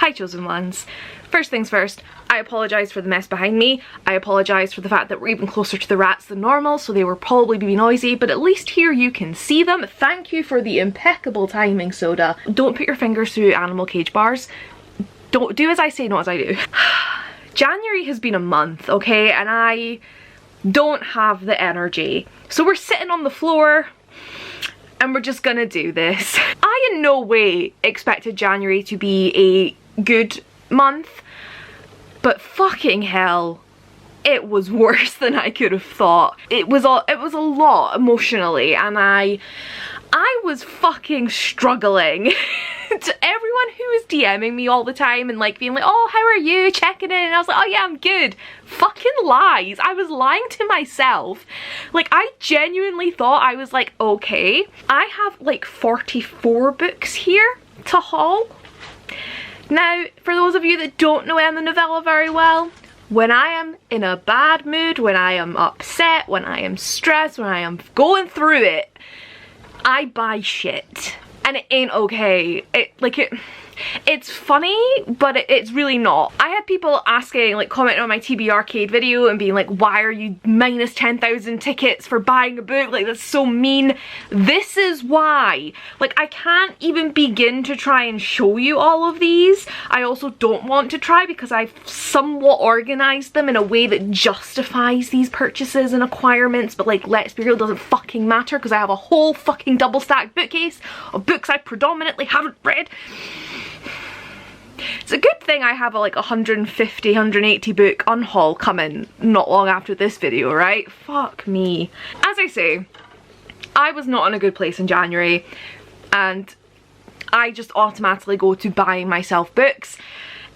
Hi chosen ones. First things first, I apologise for the mess behind me. I apologise for the fact that we're even closer to the rats than normal, so they will probably be noisy, but at least here you can see them. Thank you for the impeccable timing, Soda. Don't put your fingers through animal cage bars. Don't do as I say, not as I do. January has been a month, okay, and I don't have the energy. So we're sitting on the floor and we're just gonna do this. I in no way expected January to be a good month, but fucking hell, it was worse than I could have thought. It was a lot emotionally, and I was fucking struggling. To everyone who was DMing me all the time and like being like, oh, how are you, checking in, and I was like, oh yeah, I'm good. Fucking lies. I was lying to myself. Like, I genuinely thought I was like, okay. I have like 44 books here to haul. Now, for those of you that don't know Emmanovella very well, when I am in a bad mood, when I am upset, when I am stressed, when I am going through it, I buy shit. And it ain't okay. It's funny, but it's really not. I had people asking, like, commenting on my TB Arcade video and being like, why are you minus 10,000 tickets for buying a book? Like, that's so mean. This is why. Like, I can't even begin to try and show you all of these. I also don't want to try because I've somewhat organized them in a way that justifies these purchases and acquirements, but like, let's be real, it doesn't fucking matter because I have a whole fucking double stacked bookcase of books I predominantly haven't read. It's a good thing I have a like 150, 180 book unhaul coming not long after this video, right? Fuck me. As I say, I was not in a good place in January, and I just automatically go to buying myself books.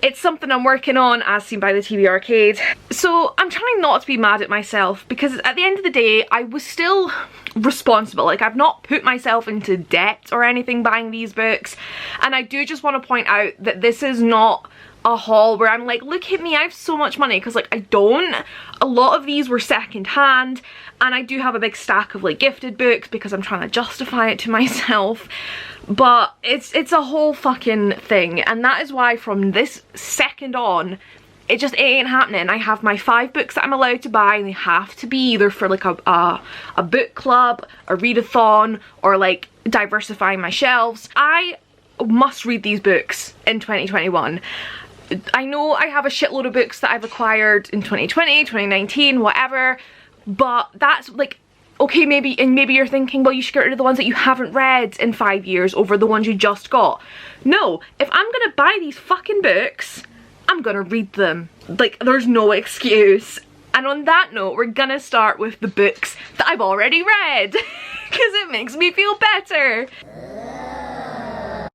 It's something I'm working on, as seen by the TV Arcade. So I'm trying not to be mad at myself, because at the end of the day, I was still responsible. Like, I've not put myself into debt or anything buying these books. And I do just want to point out that this is not a haul where I'm like, look at me, I have so much money, because like, I don't. A lot of these were second hand, and I do have a big stack of like gifted books because I'm trying to justify it to myself. But it's a whole fucking thing, and that is why from this second on, it ain't happening. I have my 5 books that I'm allowed to buy, and they have to be either for like a book club, a readathon, or like diversifying my shelves. I must read these books in 2021. I know I have a shitload of books that I've acquired in 2020, 2019, whatever, but that's like, okay, maybe you're thinking, well, you should get rid of the ones that you haven't read in 5 years over the ones you just got. No, if I'm gonna buy these fucking books, I'm gonna read them. Like, there's no excuse. And on that note, we're gonna start with the books that I've already read, because it makes me feel better.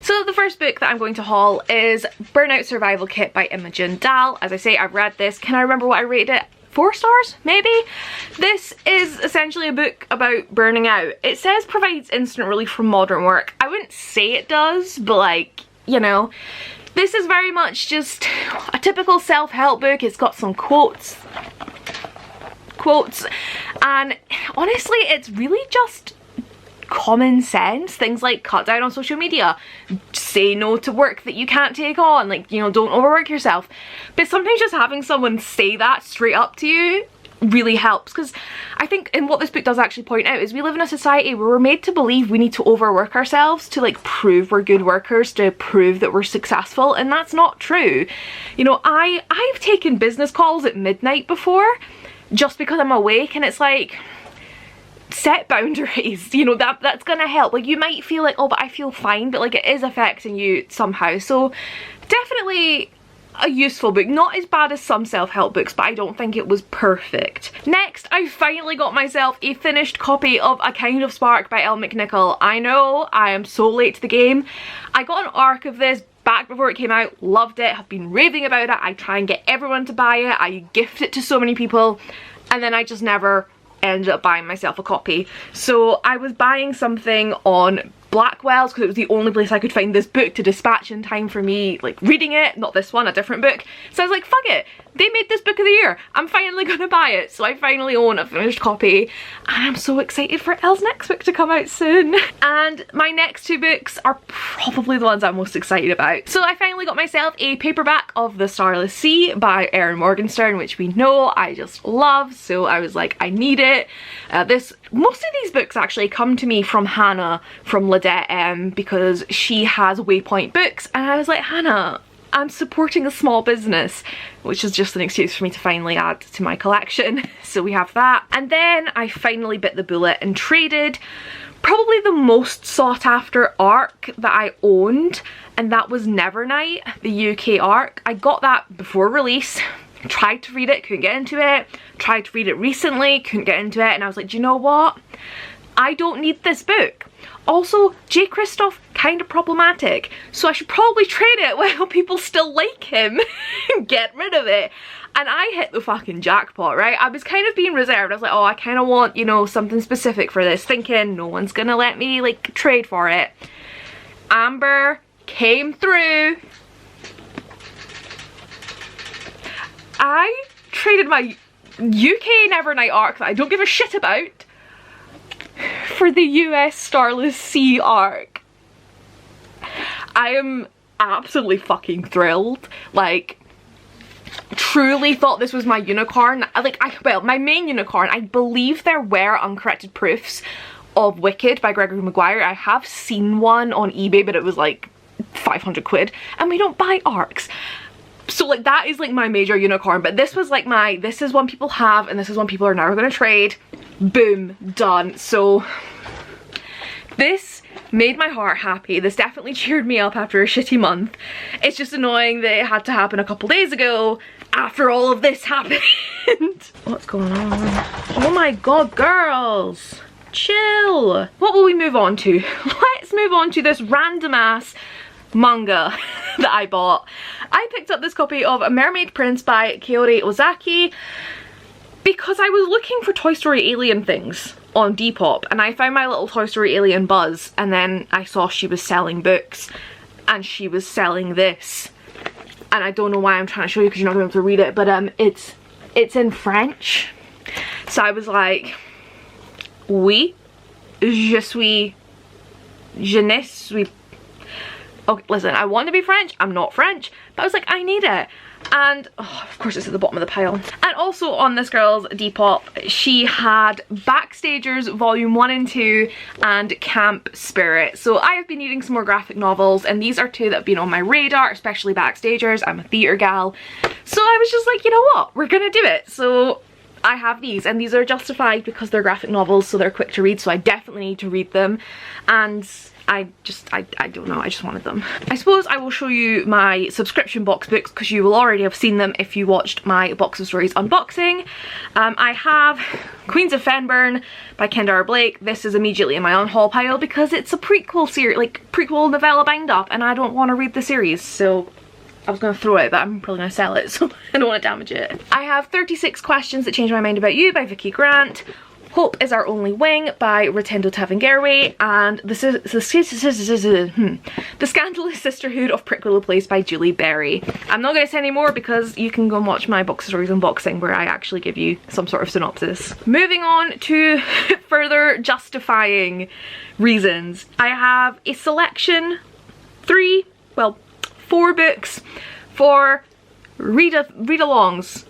So the first book that I'm going to haul is Burnout Survival Kit by Imogen Dahl. As I say, I've read this. Can I remember what I rated it? 4 stars, maybe? This is essentially a book about burning out. It says provides instant relief from modern work. I wouldn't say it does, but like, you know, this is very much just a typical self-help book. It's got some quotes, and honestly, it's really just common sense. Things like cut down on social media, say no to work that you can't take on, like, you know, don't overwork yourself. But sometimes just having someone say that straight up to you really helps, because I think, and what this book does actually point out, is we live in a society where we're made to believe we need to overwork ourselves to like prove we're good workers, to prove that we're successful, and that's not true. You know, I've taken business calls at midnight before just because I'm awake, and it's like, set boundaries, you know, that's gonna help. Like, you might feel like, oh, but I feel fine, but like, it is affecting you somehow. So definitely a useful book. Not as bad as some self-help books, but I don't think it was perfect. Next, I finally got myself a finished copy of A Kind of Spark by Elle McNichol. I know, I am so late to the game. I got an arc of this back before it came out, loved it, have been raving about it. I try and get everyone to buy it, I gift it to so many people, and then I just never ended up buying myself a copy. So I was buying something on Blackwell's because it was the only place I could find this book to dispatch in time for me, like, reading it. Not this one, a different book. So I was like, fuck it, they made this book of the year, I'm finally gonna buy it. So I finally own a finished copy, and I'm so excited for Elle's next book to come out soon. And my next two books are probably the ones I'm most excited about. So I finally got myself a paperback of The Starless C by Erin Morgenstern, which we know I just love, so I was like, I need it. Most of these books actually come to me from Hannah from Ladette M, because she has Waypoint Books, and I was like, Hannah, I'm supporting a small business, which is just an excuse for me to finally add to my collection. So we have that. And then I finally bit the bullet and traded probably the most sought after arc that I owned, and that was Nevernight, the UK arc. I got that before release, tried to read it, couldn't get into it, tried to read it recently, couldn't get into it, and I was like, do you know what? I don't need this book. Also, J. Kristoff, kind of problematic, so I should probably trade it while people still like him and get rid of it. And I hit the fucking jackpot, right? I was kind of being reserved. I was like, oh, I kind of want, you know, something specific for this, thinking no one's gonna let me, like, trade for it. Amber came through. I traded my UK Nevernight arc that I don't give a shit about for the US Starless C arc. I am absolutely fucking thrilled. Like, truly thought this was my unicorn. Well, my main unicorn. I believe there were uncorrected proofs of Wicked by Gregory Maguire. I have seen one on eBay, but it was like 500 quid, and we don't buy arcs. So like, that is like my major unicorn, but this was like this is one people have, and this is one people are never gonna trade. Boom, done. So this made my heart happy. This definitely cheered me up after a shitty month. It's just annoying that it had to happen a couple days ago after all of this happened. What's going on? Oh my god, girls, chill. What will we move on to? Let's move on to this random ass manga that I bought. I picked up this copy of Mermaid Prince by Kaori Ozaki because I was looking for Toy Story alien things on Depop, and I found my little Toy Story alien buzz, and then I saw she was selling books, and she was selling this, and I don't know why I'm trying to show you because you're not going to be able to read it, but it's in French. So I was like, oui, je ne suis. Okay, listen, I want to be French, I'm not French, but I was like, I need it. And oh, of course it's at the bottom of the pile. And also on this girl's Depop, she had Backstagers Volume 1 and 2 and Camp Spirit. So I have been needing some more graphic novels, and these are two that have been on my radar, especially Backstagers. I'm a theatre gal. So I was just like, you know what, we're gonna do it. So I have these, and these are justified because they're graphic novels, so they're quick to read, so I definitely need to read them. And I don't know, I just wanted them. I suppose I will show you my subscription box books because you will already have seen them if you watched my Box of Stories unboxing. I have Queens of Fanburn by Kendara Blake. This is immediately in my unhaul pile because it's a prequel series, like prequel novella bind up, and I don't want to read the series, so I was going to throw it, but I'm probably going to sell it, so I don't want to damage it. I have 36 Questions That Changed My Mind About You by Vicky Grant, Hope Is Our Only Wing by Rotendo Tavangerwe, and The Scandalous Sisterhood of Prick Willow Place by Julie Berry. I'm not going to say any more because you can go and watch my Box of Stories unboxing where I actually give you some sort of synopsis. Moving on to further justifying reasons. I have a selection, 4 books for read-alongs,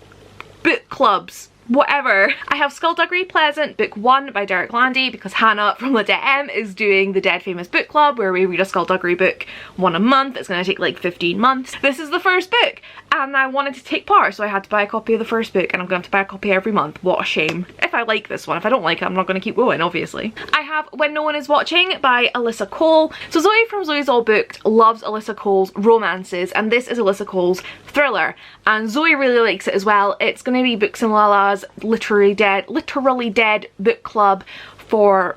book clubs, whatever. I have Skullduggery Pleasant Book 1 by Derek Landy because Hannah from Ladette M is doing the Dead Famous Book Club where we read a Skullduggery book 1 a month. It's going to take like 15 months. This is the first book and I wanted to take part, so I had to buy a copy of the first book, and I'm going to have to buy a copy every month. What a shame. If I like this one. If I don't like it, I'm not going to keep going, obviously. I have When No One Is Watching by Alyssa Cole. So Zoe from Zoe's All Booked loves Alyssa Cole's romances, and this is Alyssa Cole's thriller, and Zoe really likes it as well. It's going to be Books and Lala's Literally Dead book club for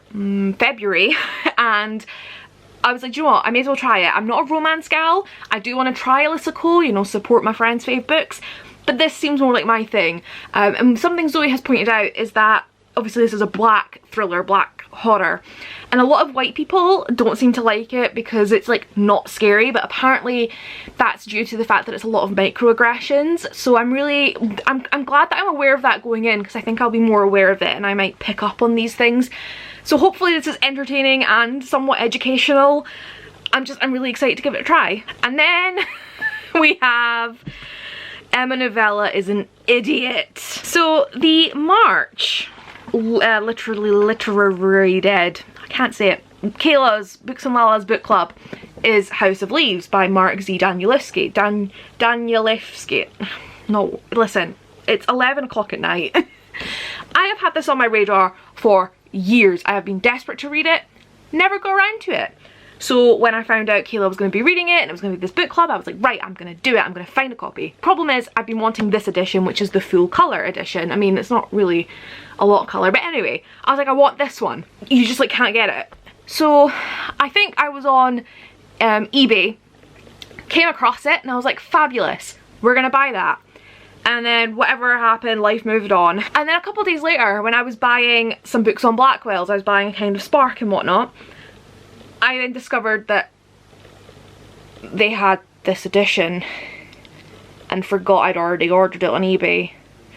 February, and I was like, do you know what, I may as well try it. I'm not a romance gal. I do want to try Alyssa Cole, you know, support my friends' fave books, but this seems more like my thing. And something Zoe has pointed out is that obviously this is a black thriller, black horror, and a lot of white people don't seem to like it because it's like not scary, but apparently that's due to the fact that it's a lot of microaggressions. So I'm glad that I'm aware of that going in, because I think I'll be more aware of it and I might pick up on these things. So hopefully this is entertaining and somewhat educational. I'm really excited to give it a try. And then we have Emmanovella is an Idiot. So the March literary dead, I can't say it, Kayla's Books and Lala's book club is House of Leaves by Mark Z. Danielewski. Danielewski. No, listen, it's 11 o'clock at night. I have had this on my radar for years. I have been desperate to read it, never got around to it. So when I found out Kayla was going to be reading it and it was going to be this book club, I was like, right, I'm going to do it. I'm going to find a copy. Problem is, I've been wanting this edition, which is the full colour edition. I mean, it's not really a lot of colour, but anyway, I was like, I want this one. You just like can't get it. So I think I was on eBay, came across it, and I was like, fabulous, we're going to buy that. And then whatever happened, life moved on. And then a couple of days later, when I was buying some books on Blackwell's, I was buying a kind of Spark and whatnot, I then discovered that they had this edition and forgot I'd already ordered it on eBay.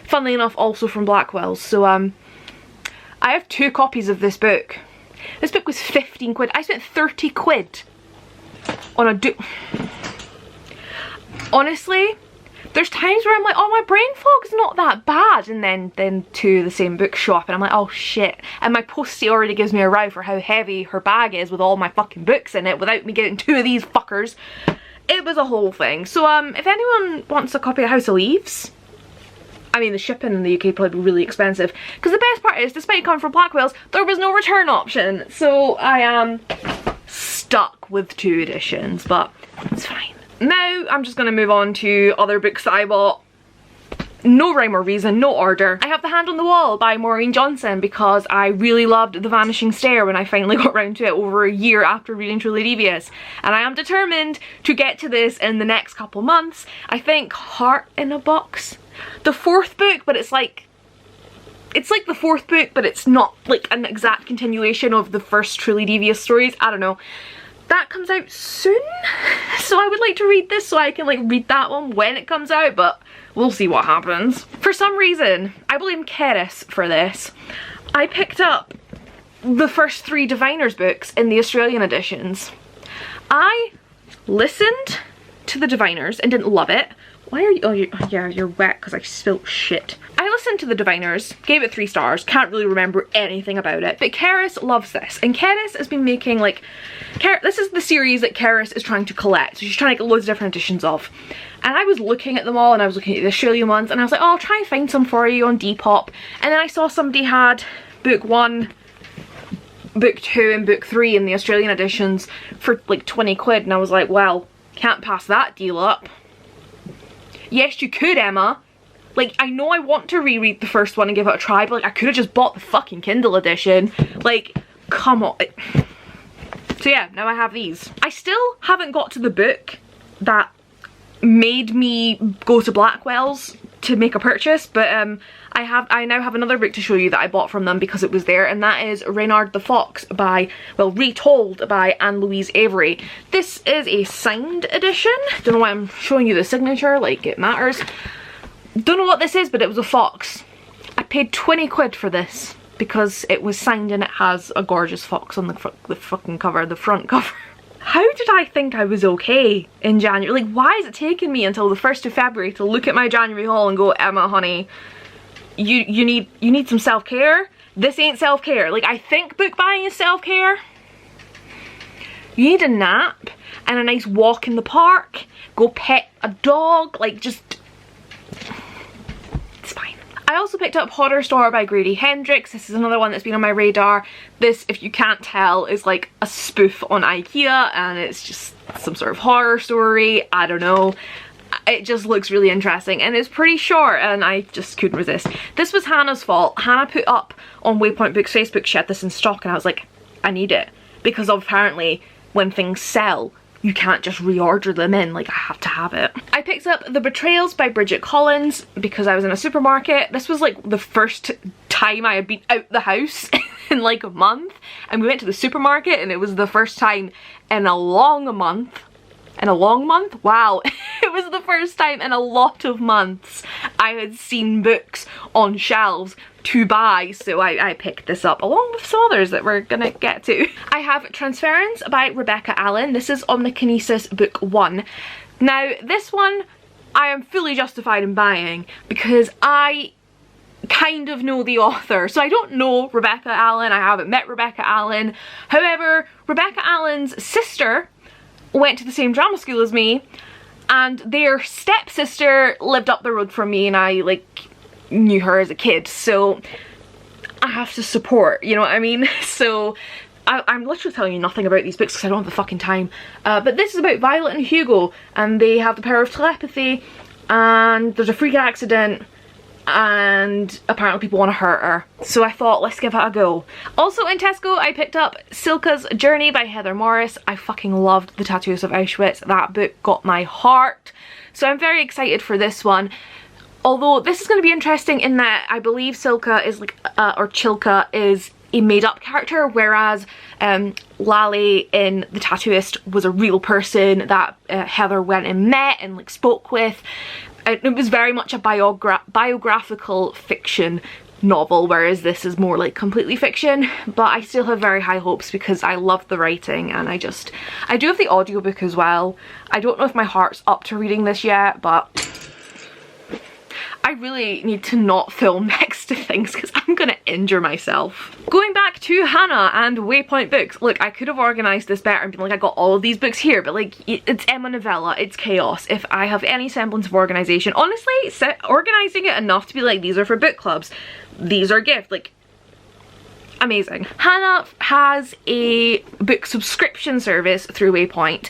Funnily enough, also from Blackwell's. So I have 2 copies of this book. This book was 15 quid. I spent 30 quid on a honestly, there's times where I'm like, oh, my brain fog's not that bad, and then to the same bookshop and I'm like, oh shit, and my postie already gives me a row for how heavy her bag is with all my fucking books in it without me getting 2 of these fuckers. It was a whole thing. So if anyone wants a copy of House of Leaves, I mean the shipping in the UK probably be really expensive, because the best part is, despite coming from Blackwell's, there was no return option, so I am stuck with 2 editions, but it's fine. Now I'm just going to move on to other books that I bought. No rhyme or reason, no order. I have The Hand on the Wall by Maureen Johnson because I really loved The Vanishing Stair when I finally got around to it over a year after reading Truly Devious. And I am determined to get to this in the next couple months. I think Heart in a Box, the 4th book, but it's like the 4th book, but it's not like an exact continuation of the first Truly Devious stories. I don't know. That comes out soon, so I would like to read this so I can like read that one when it comes out, but we'll see what happens. For some reason, I blame Keris for this. I picked up the first 3 Diviners books in the Australian editions. I listened to the Diviners and didn't love it. Why are you, oh yeah, you're wet because I spilt shit. I listened to the Diviners, gave it 3 stars, can't really remember anything about it, but Keris loves this, and Keris has been making like, this is the series that Keris is trying to collect, so she's trying to get loads of different editions of. And I was looking at them all, and I was looking at the Australian ones, and I was like, oh, I'll try and find some for you on Depop. And then I saw somebody had book 1, book 2 and book 3 in the Australian editions for like 20 quid, and I was like, well, can't pass that deal up. Yes, you could, Emma. Like, I know I want to reread the first one and give it a try, but like, I could have just bought the fucking Kindle edition. Like, come on. So yeah, now I have these. I still haven't got to the book that made me go to Blackwell's to make a purchase, but I now have another book to show you that I bought from them because it was there, and that is Raynard the Fox by, well, retold by Anne-Louise Avery. This is a signed edition. Don't know why I'm showing you the signature, like it matters. Don't know what this is, but it was a fox. I paid 20 quid for this because it was signed and it has a gorgeous fox on the fucking cover, the front cover. How did I think I was okay in January? Like, why is it taking me until the 1st of February to look at my January haul and go, Emma, honey, you need some self-care? This ain't self-care. Like, I think book buying is self-care. You need a nap and a nice walk in the park. Go pet a dog. Like, just... it's fine. I also picked up Horror Store by Grady Hendrix. This is another one that's been on my radar. This, if you can't tell, is like a spoof on IKEA, and it's just some sort of horror story. I don't know. It just looks really interesting, and it's pretty short, and I just couldn't resist. This was Hannah's fault. Hannah put up on Waypoint Books Facebook, she had this in stock, and I was like, I need it. Because apparently when things sell, you can't just reorder them in, like I have to have it. I picked up The Betrayals by Bridget Collins because I was in a supermarket. This was like the first time I had been out the house in like a month, and we went to the supermarket and it was the first time in a long month. In a long month? Wow. It was the first time in a lot of months I had seen books on shelves to buy, so I picked this up along with some others that we're gonna get to. I have Transference by Rebecca Allen. This is Omnikinesis book 1. Now this one I am fully justified in buying because I kind of know the author. So I don't know Rebecca Allen, I haven't met Rebecca Allen. However, Rebecca Allen's sister went to the same drama school as me, and their stepsister lived up the road from me, and I like knew her as a kid, so I have to support, you know what I mean? So I'm literally telling you nothing about these books because I don't have the fucking time. But this is about Violet and Hugo, and they have the power of telepathy, and there's a freak accident, and apparently people want to hurt her. So I thought, let's give it a go. Also in Tesco, I picked up Silka's Journey by Heather Morris. I fucking loved The Tattoos of Auschwitz. That book got my heart. So I'm very excited for this one. Although this is going to be interesting in that I believe Silka is like, or Chilka is a made-up character, whereas Lally in The Tattooist was a real person that Heather went and met and like spoke with. It was very much a biographical fiction novel, whereas this is more like completely fiction, but I still have very high hopes because I love the writing, and I do have the audiobook as well. I don't know if my heart's up to reading this yet, but I really need to not film next to things because I'm gonna injure myself. Going back to Hannah and Waypoint Books, look, I could have organised this better and been like, I got all of these books here, but like, it's Emmanovella, it's chaos. If I have any semblance of organisation, honestly, organising it enough to be like, these are for book clubs, these are gifts, like, amazing. Hannah has a book subscription service through Waypoint.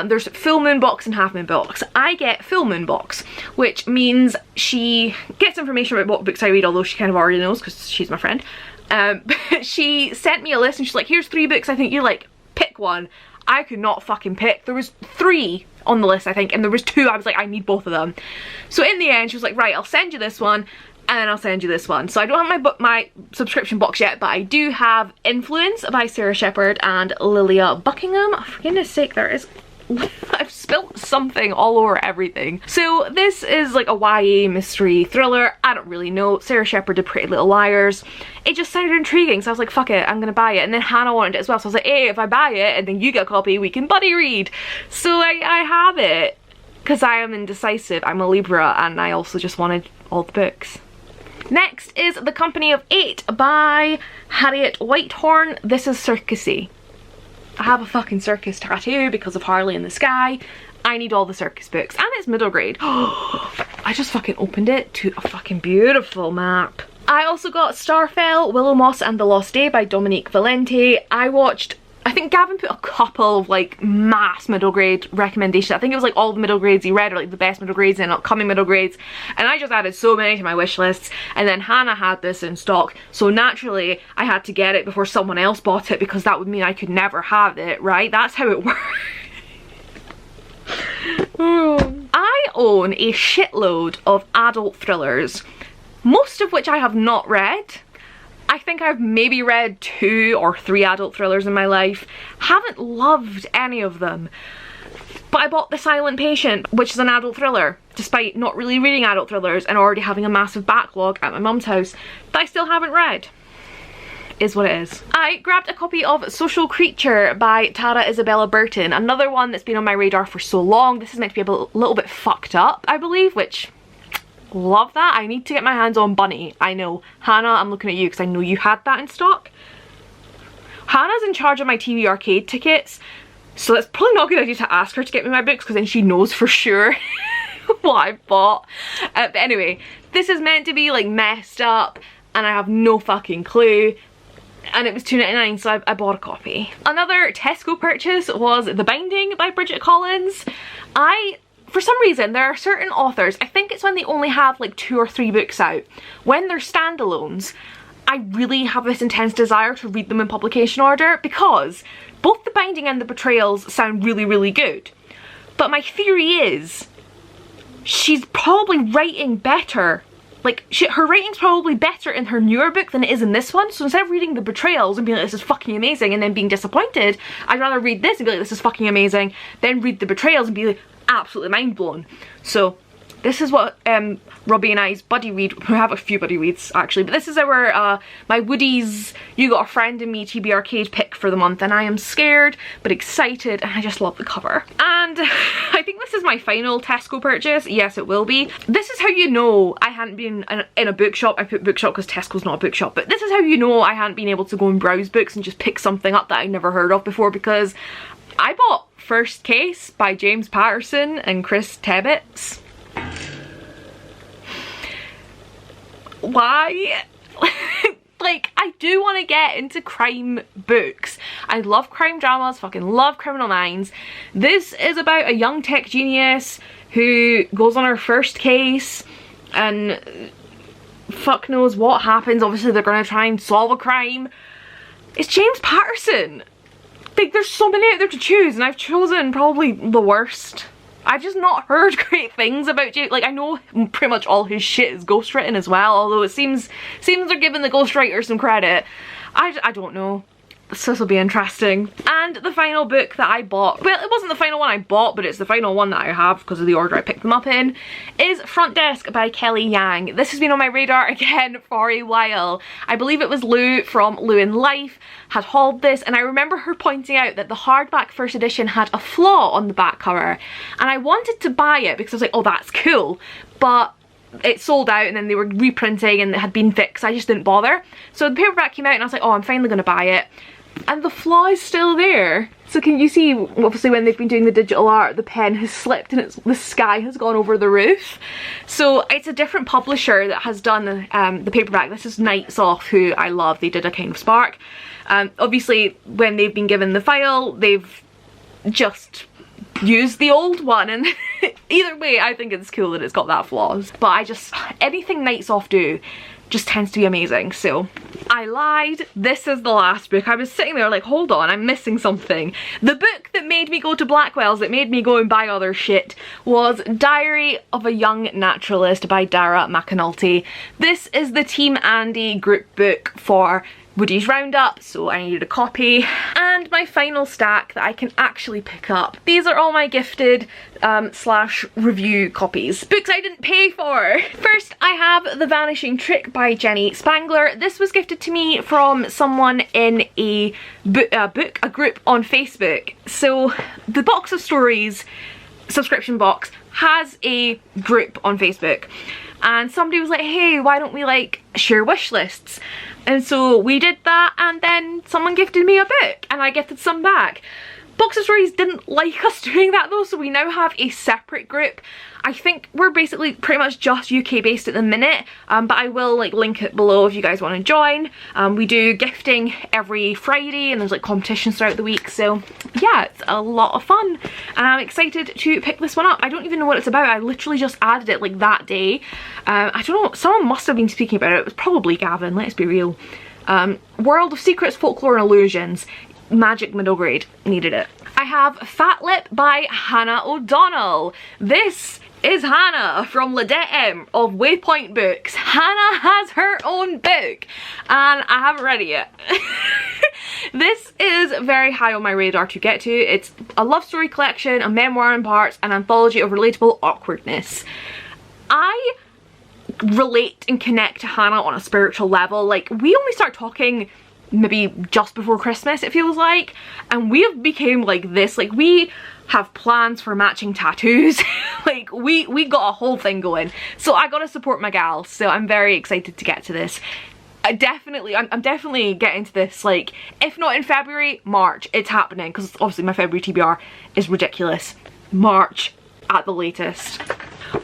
There's Full Moon Box and Half Moon Box. I get Full Moon Box, which means she gets information about what books I read, although she kind of already knows because she's my friend. But she sent me a list and she's like, here's 3 books I think you like, pick one. I could not fucking pick. There was 3 on the list I think, and there was 2 I was like, I need both of them. So in the end she was like, right, I'll send you this one, and then I'll send you this one. So I don't have my subscription box yet, but I do have Influence by Sarah Shepherd and Lilia Buckingham. Oh, for goodness sake, there is... I've spilt something all over everything. So this is like a YA mystery thriller. I don't really know. Sarah Shepherd did Pretty Little Liars. It just sounded intriguing, so I was like, fuck it, I'm gonna buy it. And then Hannah wanted it as well, so I was like, hey, if I buy it and then you get a copy, we can buddy read. So I have it because I am indecisive. I'm a Libra, and I also just wanted all the books. Next is The Company of 8 by Harriet Whitehorn. This is circusy. I have a fucking circus tattoo because of Harley in the Sky. I need all the circus books, and it's middle grade. I just fucking opened it to a fucking beautiful map. I also got Starfell, Willow Moss and the Lost Day by Dominique Valente. I think Gavin put a couple of like mass middle grade recommendations. I think it was like all the middle grades he read, or like the best middle grades and upcoming middle grades, and I just added so many to my wish lists. And then Hannah had this in stock, so naturally I had to get it before someone else bought it, because that would mean I could never have it, right? That's how it works. I own a shitload of adult thrillers, most of which I have not read. I think I've maybe read 2 or 3 adult thrillers in my life. Haven't loved any of them. But I bought The Silent Patient, which is an adult thriller, despite not really reading adult thrillers and already having a massive backlog at my mum's house that I still haven't read. Is what it is. I grabbed a copy of Social Creature by Tara Isabella Burton, another one that's been on my radar for so long. This is meant to be a little bit fucked up, I believe, which... love that. I need to get my hands on Bunny. I know. Hannah, I'm looking at you because I know you had that in stock. Hannah's in charge of my TV arcade tickets, so it's probably not a good idea to ask her to get me my books, because then she knows for sure what I bought. But anyway, this is meant to be like messed up and I have no fucking clue. And it was £2.99, so I bought a copy. Another Tesco purchase was The Binding by Bridget Collins. For some reason, there are certain authors, I think it's when they only have like 2 or 3 books out, when they're standalones, I really have this intense desire to read them in publication order, because both The Binding and The Betrayals sound really, really good. But my theory is, she's probably writing better like, shit, her writing's probably better in her newer book than it is in this one. So instead of reading the betrayals and being like, this is fucking amazing, and then being disappointed, I'd rather read this and be like, this is fucking amazing, then read the betrayals and be like, absolutely mind blown. So this is what Robbie and I's buddy read. We have a few buddy reads actually, but this is our my Woody's You Got a Friend in Me TB Arcade pick for the month, and I am scared but excited, and I just love the cover. And I think this is my final Tesco purchase. Yes, it will be. This is how you know I hadn't been in a bookshop. I put bookshop because Tesco's not a bookshop, but this is how you know I hadn't been able to go and browse books and just pick something up that I'd never heard of before, because I bought First Case by James Patterson and Chris Tebbets. Why? Like, I do want to get into crime books. I love crime dramas, fucking love Criminal Minds. This is about a young tech genius who goes on her first case and fuck knows what happens. Obviously they're going to try and solve a crime. It's James Patterson. Like, there's so many out there to choose, and I've chosen probably the worst. I've just not heard great things about James. Like, I know pretty much all his shit is ghostwritten as well, although it seems they're giving the ghostwriter some credit. I don't know. So this will be interesting. And the final book that I bought, well, it wasn't the final one I bought, but it's the final one that I have because of the order I picked them up in, is Front Desk by Kelly Yang. This has been on my radar again for a while. I believe it was Lou from Lou in Life had hauled this, and I remember her pointing out that the hardback first edition had a flaw on the back cover, and I wanted to buy it because I was like, oh, that's cool, but it sold out and then they were reprinting and it had been fixed. I just didn't bother. So the paperback came out and I was like, oh, I'm finally gonna buy it. And the flaw is still there. So can you see, obviously when they've been doing the digital art, the pen has slipped and the sky has gone over the roof. So it's a different publisher that has done the paperback. This is Nights Off, who I love. They did A Kind of Spark. Obviously when they've been given the file, they've just used the old one, and either way I think it's cool that it's got that flaws. But anything Nights Off do just tends to be amazing. So I lied, this is the last book. I was sitting there like, hold on, I'm missing something. The book that made me go to Blackwell's, that made me go and buy other shit, was Diary of a Young Naturalist by Dara McAnulty. This is the Team Andy group book for Woody's Roundup, so I needed a copy. And my final stack that I can actually pick up. These are all my gifted slash review copies. Books I didn't pay for. First, I have The Vanishing Trick by Jenny Spangler. This was gifted to me from someone in a group on Facebook. So the Box of Stories subscription box has a group on Facebook, and somebody was like, hey, why don't we like share wish lists? And so we did that, and then someone gifted me a book and I gifted some back. Box of Stories didn't like us doing that though, so we now have a separate group. I think we're basically pretty much just UK based at the minute, but I will like link it below if you guys want to join. We do gifting every Friday and there's like competitions throughout the week, so yeah, it's a lot of fun and I'm excited to pick this one up. I don't even know what it's about. I literally just added it like that day. I don't know, someone must have been speaking about it. It was probably Gavin, let's be real. World of Secrets, Folklore and Illusions. Magic middle grade, needed it. I have Fat Lip by Hannah O'Donnell. This is Hannah from Ladette M of Waypoint Books. Hannah has her own book and I haven't read it yet. This is very high on my radar to get to. It's a love story collection, a memoir in parts, an anthology of relatable awkwardness. I relate and connect to Hannah on a spiritual level. Like, we only start talking maybe just before Christmas, it feels like, and we have became like this. Like, we have plans for matching tattoos. Like, we got a whole thing going, so I gotta support my gal. So I'm very excited to get to this. I'm definitely getting to this, like, if not in February, March. It's happening, because obviously my February TBR is ridiculous. March at the latest.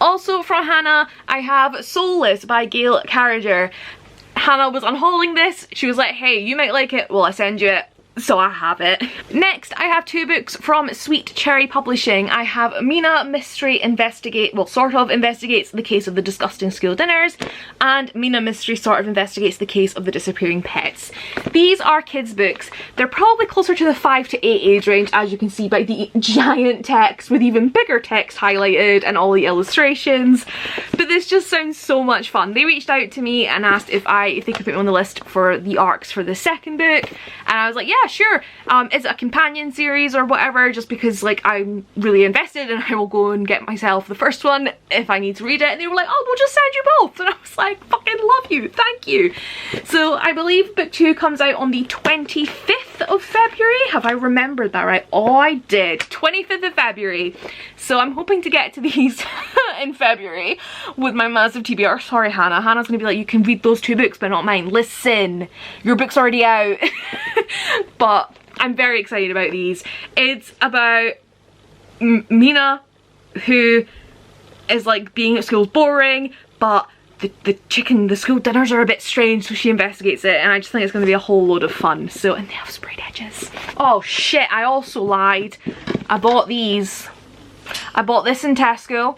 Also from Hannah, I have Soulless by Gail Carriger. Hannah was unhauling this. She was like, hey, you might like it, well, I send you it. So I have it. Next, I have two books from Sweet Cherry Publishing. I have Mina Mystery sort of investigates the case of the disgusting school dinners, and Mina Mystery sort of investigates the case of the disappearing pets. These are kids books. They're probably closer to the 5 to 8 age range, as you can see by the giant text with even bigger text highlighted and all the illustrations. But this just sounds so much fun. They reached out to me and asked if they could put me on the list for the arcs for the second book, and I was like, yeah, sure. Is it a companion series or whatever, just because like I'm really invested and I will go and get myself the first one if I need to read it. And they were like, oh, we'll just send you both. And I was like, fucking love you, thank you. So I believe book 2 comes out on the 25th of February. Have I remembered that right? Oh, I did. 25th of February. So I'm hoping to get to these in February with my massive TBR. Sorry, Hannah. Hannah's gonna be like, you can read those 2 books but not mine. Listen, your book's already out. But I'm very excited about these. It's about Mina, who is like, being at school's boring, but the school dinners are a bit strange, so she investigates it, and I just think it's going to be a whole load of fun. So, and they have sprayed edges. Oh shit, I also lied. I bought these. I bought this in Tesco,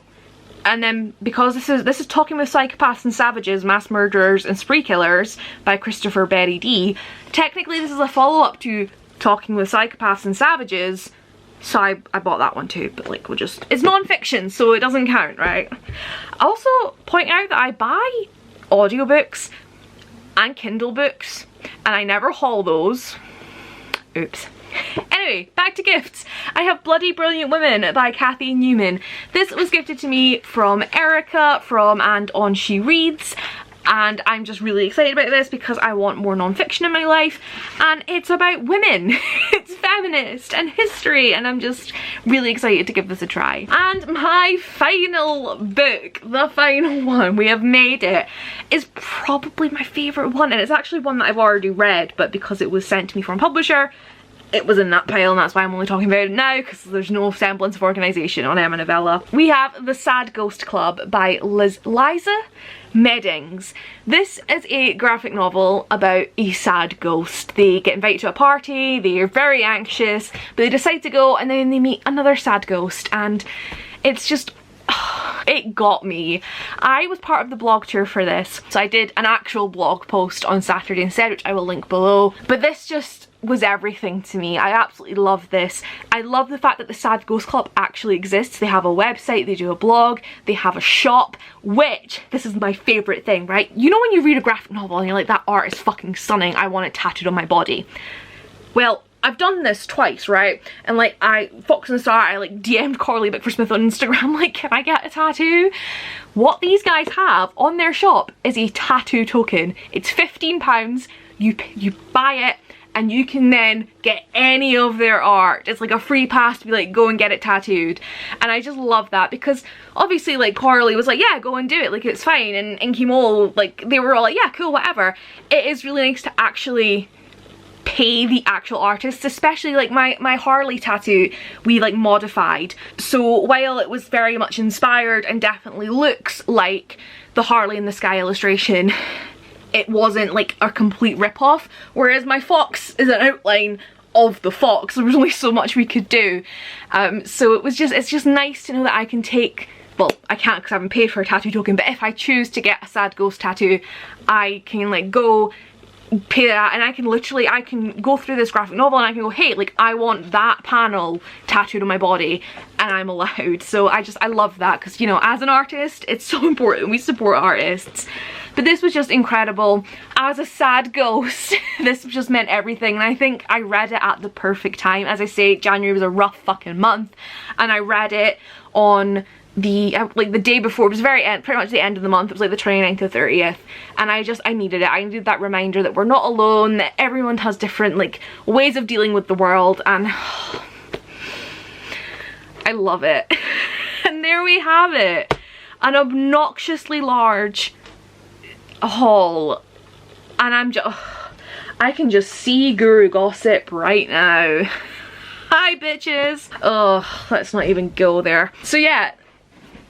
and then because this is Talking with Psychopaths and Savages, Mass Murderers and Spree Killers by Christopher Berry D. Technically this is a follow-up to Talking with Psychopaths and Savages, so I bought that one too, but like it's non-fiction, so it doesn't count, right? I also point out that I buy audiobooks and Kindle books, and I never haul those. Oops. Anyway, back to gifts. I have Bloody Brilliant Women by Kathy Newman. This was gifted to me from Erica from And On She Reads, and I'm just really excited about this because I want more non-fiction in my life, and it's about women. It's feminist and history, and I'm just really excited to give this a try. And my final book, the final one, we have made it, is probably my favourite one, and it's actually one that I've already read, but because it was sent to me from a publisher, it was in that pile, and that's why I'm only talking about it now, because there's no semblance of organisation on Emmanovella. We have The Sad Ghost Club by Liza Meddings. This is a graphic novel about a sad ghost. They get invited to a party, they're very anxious, but they decide to go, and then they meet another sad ghost, and it's just... it got me. I was part of the blog tour for this, so I did an actual blog post on Saturday instead, which I will link below, but this just was everything to me. I absolutely love this. I love the fact that the Sad Ghost Club actually exists. They have a website, they do a blog, they have a shop, which, this is my favourite thing, right? You know when you read a graphic novel and you're like, that art is fucking stunning, I want it tattooed on my body. Well, I've done this twice, right? And like, Fox and Star, I like DM'd Corley Bickforsmith on Instagram, like, can I get a tattoo? What these guys have on their shop is a tattoo token. It's £15, you buy it, and you can then get any of their art. It's like a free pass to be like, go and get it tattooed. And I just love that, because obviously like Corley was like, yeah, go and do it, like it's fine. And Inky Mole, like they were all like, yeah, cool, whatever. It is really nice to actually pay the actual artists, especially like my Harley tattoo we like modified. So while it was very much inspired and definitely looks like the Harley in the Sky illustration, it wasn't like a complete rip-off, whereas my fox is an outline of the fox. There was only so much we could do. So it's just nice to know that I can take, well, I can't because I haven't paid for a tattoo token, but if I choose to get a sad ghost tattoo, I can like go pay that, and I can go through this graphic novel and I can go, hey, like I want that panel tattooed on my body, and I'm allowed. So I love that, because you know, as an artist, it's so important we support artists. But this was just incredible. As a sad ghost, this just meant everything, and I think I read it at the perfect time. As I say, January was a rough fucking month, and I read it on the day before. It was pretty much the end of the month. It was like the 29th or 30th, and I needed it. I needed that reminder that we're not alone, that everyone has different like ways of dealing with the world, and I love it. And there we have it, an obnoxiously large haul, and I can just see Guru Gossip right now. Hi bitches. Oh, let's not even go there. So yeah,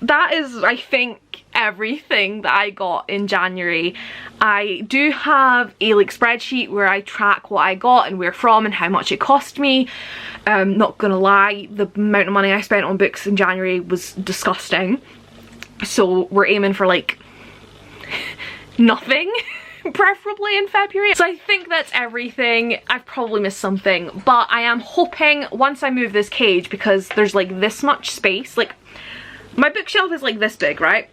that is, I think, everything that I got in January. I do have a like spreadsheet where I track what I got and where from and how much it cost me. Not gonna lie, the amount of money I spent on books in January was disgusting. So we're aiming for like nothing, preferably in February. So I think that's everything. I've probably missed something, but I am hoping once I move this cage, because there's like this much space, like my bookshelf is like this big, right?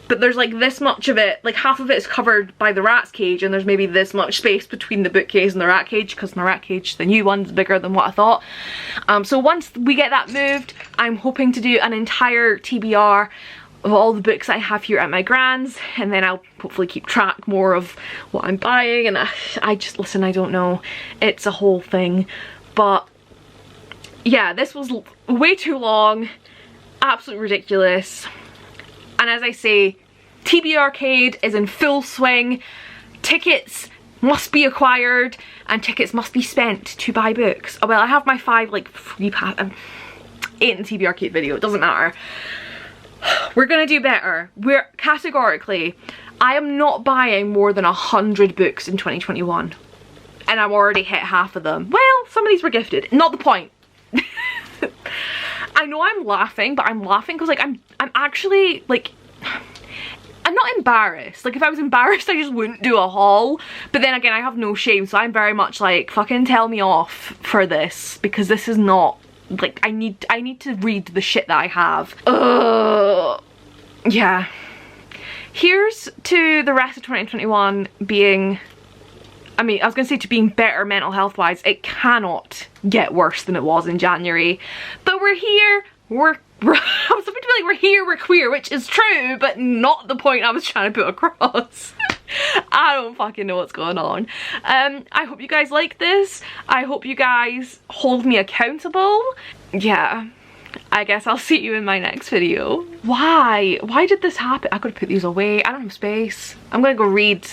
but there's like this much of it, like half of it is covered by the rat's cage, and there's maybe this much space between the bookcase and the rat cage, because my rat cage, the new one's bigger than what I thought. So once we get that moved, I'm hoping to do an entire TBR of all the books I have here at my grand's, and then I'll hopefully keep track more of what I'm buying, and I just, listen, I don't know, it's a whole thing. But yeah, this was way too long, absolutely ridiculous. And as I say, TBRcade is in full swing. Tickets must be acquired and tickets must be spent to buy books. Oh well, I have my 5 like free pass, 8 in the TBRcade video, it doesn't matter. We're gonna do better. We're categorically, I am not buying more than 100 books in 2021. And I've already hit half of them. Well, some of these were gifted, not the point. I know I'm laughing, but I'm laughing because like I'm actually like, I'm not embarrassed. Like if I was embarrassed I just wouldn't do a haul, but then again I have no shame, so I'm very much like, fucking tell me off for this, because this is not like, I need to read the shit that I have. Yeah, here's to the rest of 2021 being, I mean, I was gonna say to being better mental health wise. It cannot get worse than it was in January. But we're here, I was hoping to be like, we're here, we're queer, which is true, but not the point I was trying to put across. I don't fucking know what's going on. I hope you guys like this. I hope you guys hold me accountable. Yeah, I guess I'll see you in my next video. Why did this happen? I could put these away. I don't have space. I'm gonna go read.